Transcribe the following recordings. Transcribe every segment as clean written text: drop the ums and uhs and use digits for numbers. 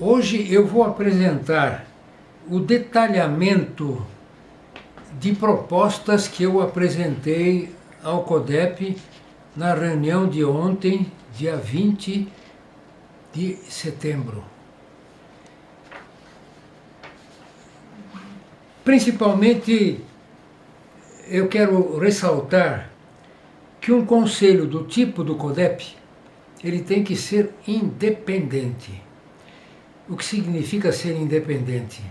Hoje eu vou apresentar o detalhamento de propostas que eu apresentei ao CODEP na reunião de ontem, dia 20 de setembro. Principalmente, eu quero ressaltar que um conselho do tipo do CODEP, ele tem que ser independente. O que significa ser independente?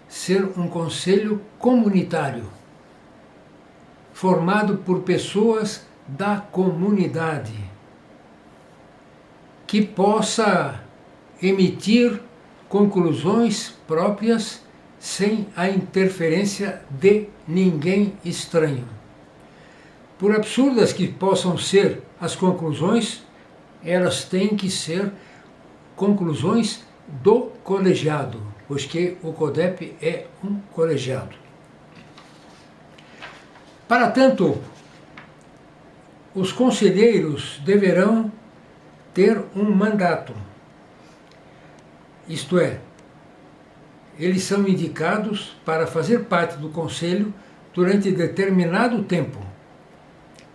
Ser um conselho comunitário, formado por pessoas da comunidade, que possa emitir conclusões próprias sem a interferência de ninguém estranho. Por absurdas que possam ser as conclusões, elas têm que ser conclusões do colegiado, pois que o CODEP é um colegiado. Para tanto, os conselheiros deverão ter um mandato, isto é, eles são indicados para fazer parte do conselho durante determinado tempo,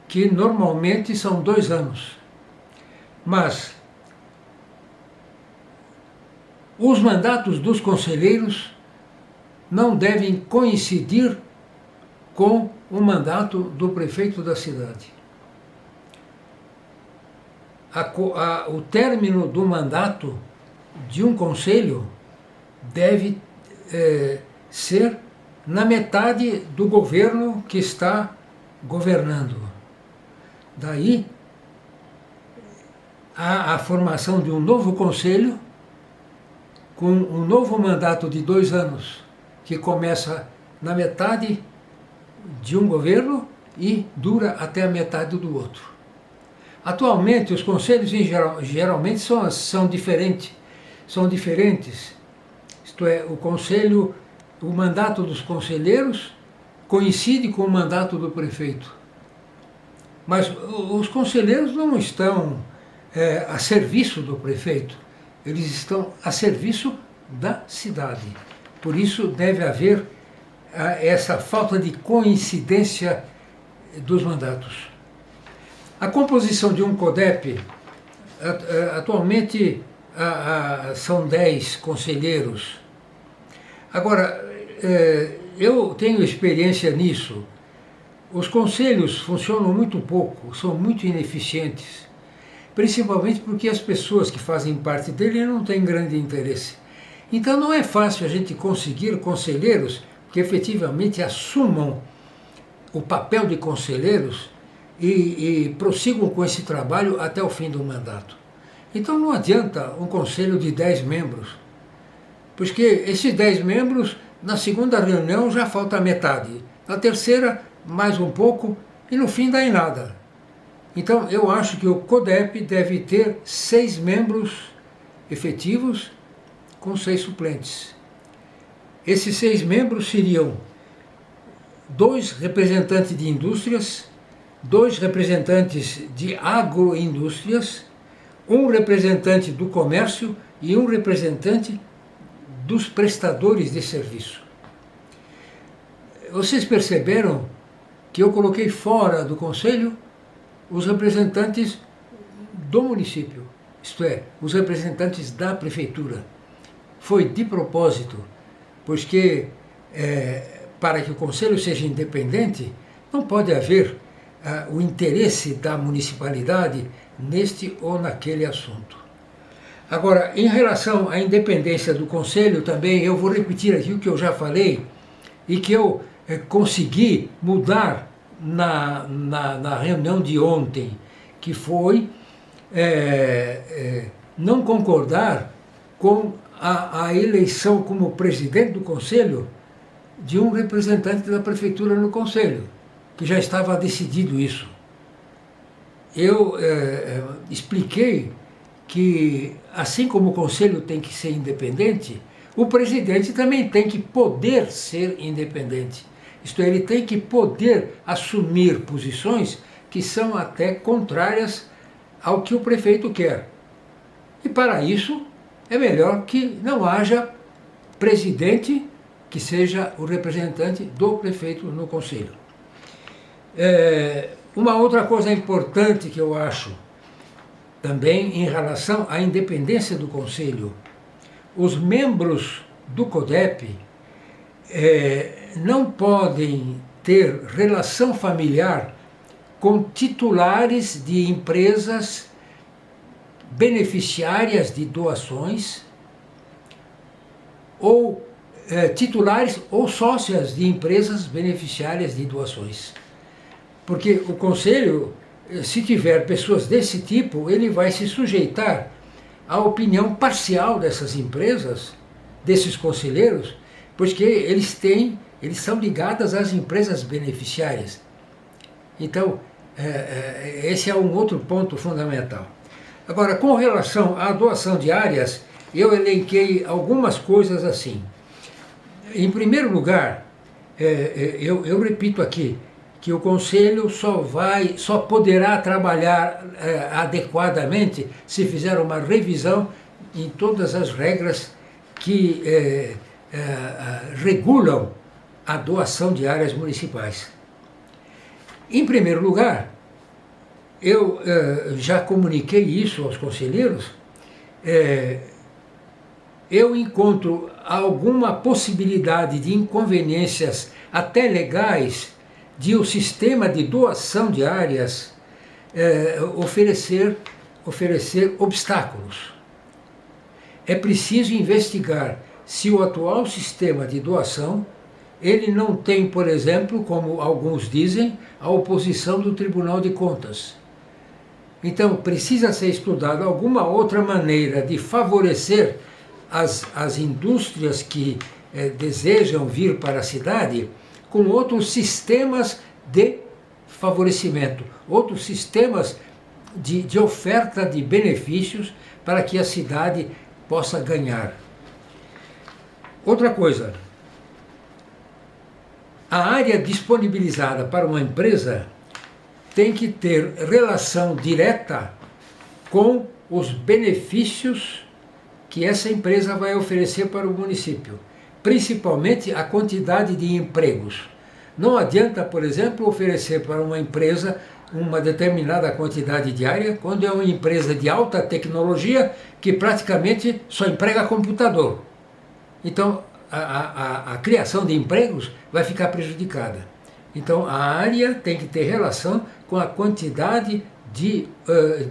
que normalmente são 2 anos. Mas os mandatos dos conselheiros não devem coincidir com o mandato do prefeito da cidade. O término do mandato de um conselho deve ser na metade do governo que está governando. Daí, a formação de um novo conselho com um novo mandato de 2 anos, que começa na metade de um governo e dura até a metade do outro. Atualmente, os conselhos geralmente são diferentes. Isto é, o mandato dos conselheiros coincide com o mandato do prefeito. Mas os conselheiros não estão a serviço do prefeito, eles estão a serviço da cidade. Por isso deve haver essa falta de coincidência dos mandatos. A composição de um CODEP, atualmente são 10 conselheiros. Agora, eu tenho experiência nisso. Os conselhos funcionam muito pouco, são muito ineficientes, principalmente porque as pessoas que fazem parte dele não têm grande interesse. Então não é fácil a gente conseguir conselheiros que efetivamente assumam o papel de conselheiros e prossigam com esse trabalho até o fim do mandato. Então não adianta um conselho de 10 membros, porque esses 10 membros, na segunda reunião já falta a metade, na terceira mais um pouco e no fim dá em nada. Então eu acho que o CODEP deve ter 6 membros efetivos com 6 suplentes. Esses 6 membros seriam 2 representantes de indústrias, 2 representantes de agroindústrias, 1 representante do comércio e 1 representante dos prestadores de serviço. Vocês perceberam que eu coloquei fora do conselho os representantes do município, isto é, os representantes da prefeitura. Foi de propósito, pois que para que o conselho seja independente, não pode haver o interesse da municipalidade neste ou naquele assunto. Agora, em relação à independência do conselho também, eu vou repetir aqui o que eu já falei e que eu consegui mudar na reunião de ontem, que foi não concordar com a eleição como presidente do conselho de um representante da prefeitura no conselho, que já estava decidido isso. Eu expliquei que, assim como o conselho tem que ser independente, o presidente também tem que poder ser independente. Isto é, ele tem que poder assumir posições que são até contrárias ao que o prefeito quer. E para isso, é melhor que não haja presidente que seja o representante do prefeito no conselho. Uma outra coisa importante que eu acho também em relação à independência do conselho, os membros do CODEP não podem ter relação familiar com titulares de empresas beneficiárias de doações ou titulares ou sócias de empresas beneficiárias de doações. Porque o conselho, se tiver pessoas desse tipo, ele vai se sujeitar à opinião parcial dessas empresas, desses conselheiros, porque eles são ligados às empresas beneficiárias. Então, esse é um outro ponto fundamental. Agora, com relação à doação de áreas, eu elenquei algumas coisas assim. Em primeiro lugar, eu repito aqui, que o Conselho só poderá trabalhar adequadamente se fizer uma revisão em todas as regras que regulam a doação de áreas municipais. Em primeiro lugar, eu já comuniquei isso aos conselheiros, eu encontro alguma possibilidade de inconveniências até legais de o sistema de doação de áreas oferecer obstáculos. É preciso investigar se o atual sistema de doação ele não tem, por exemplo, como alguns dizem, a oposição do Tribunal de Contas. Então, precisa ser estudada alguma outra maneira de favorecer as indústrias que desejam vir para a cidade com outros sistemas de favorecimento, outros sistemas de oferta de benefícios para que a cidade possa ganhar. Outra coisa, a área disponibilizada para uma empresa tem que ter relação direta com os benefícios que essa empresa vai oferecer para o município, principalmente a quantidade de empregos. Não adianta, por exemplo, oferecer para uma empresa uma determinada quantidade de área, quando é uma empresa de alta tecnologia que praticamente só emprega computador. Então, a criação de empregos vai ficar prejudicada. Então, a área tem que ter relação com a quantidade de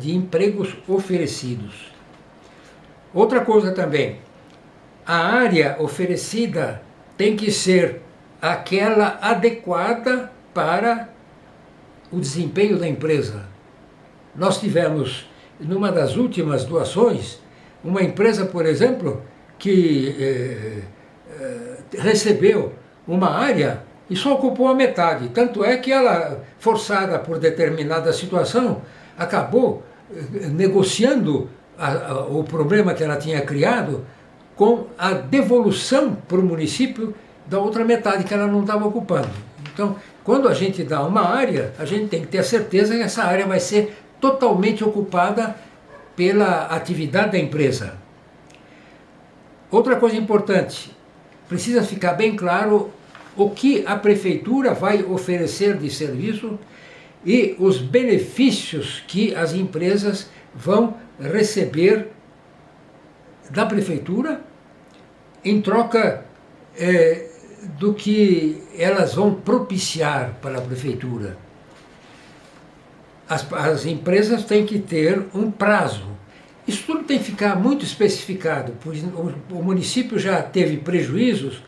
empregos oferecidos. Outra coisa também, a área oferecida tem que ser aquela adequada para o desempenho da empresa. Nós tivemos, numa das últimas doações, uma empresa, por exemplo, que recebeu uma área e só ocupou a metade. Tanto é que ela, forçada por determinada situação, acabou negociando o problema que ela tinha criado com a devolução para o município da outra metade que ela não estava ocupando. Então, quando a gente dá uma área, a gente tem que ter a certeza que essa área vai ser totalmente ocupada pela atividade da empresa. Outra coisa importante, precisa ficar bem claro o que a prefeitura vai oferecer de serviço e os benefícios que as empresas vão receber da prefeitura em troca do que elas vão propiciar para a prefeitura. As empresas têm que ter um prazo. Isso tudo tem que ficar muito especificado, pois o município já teve prejuízos,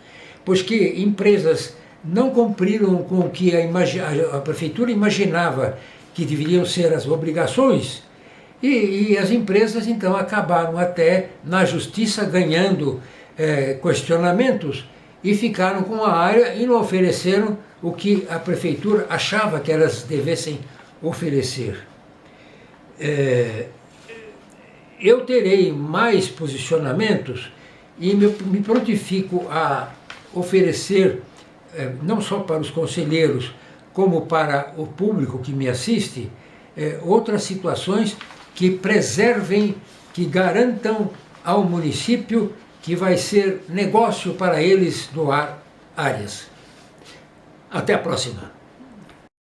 pois que empresas não cumpriram com o que a prefeitura imaginava que deveriam ser as obrigações, e as empresas então acabaram até na justiça ganhando questionamentos e ficaram com a área e não ofereceram o que a prefeitura achava que elas devessem oferecer. Eu terei mais posicionamentos e me prontifico a oferecer, não só para os conselheiros, como para o público que me assiste, outras situações que preservem, que garantam ao município, que vai ser negócio para eles doar áreas. Até a próxima.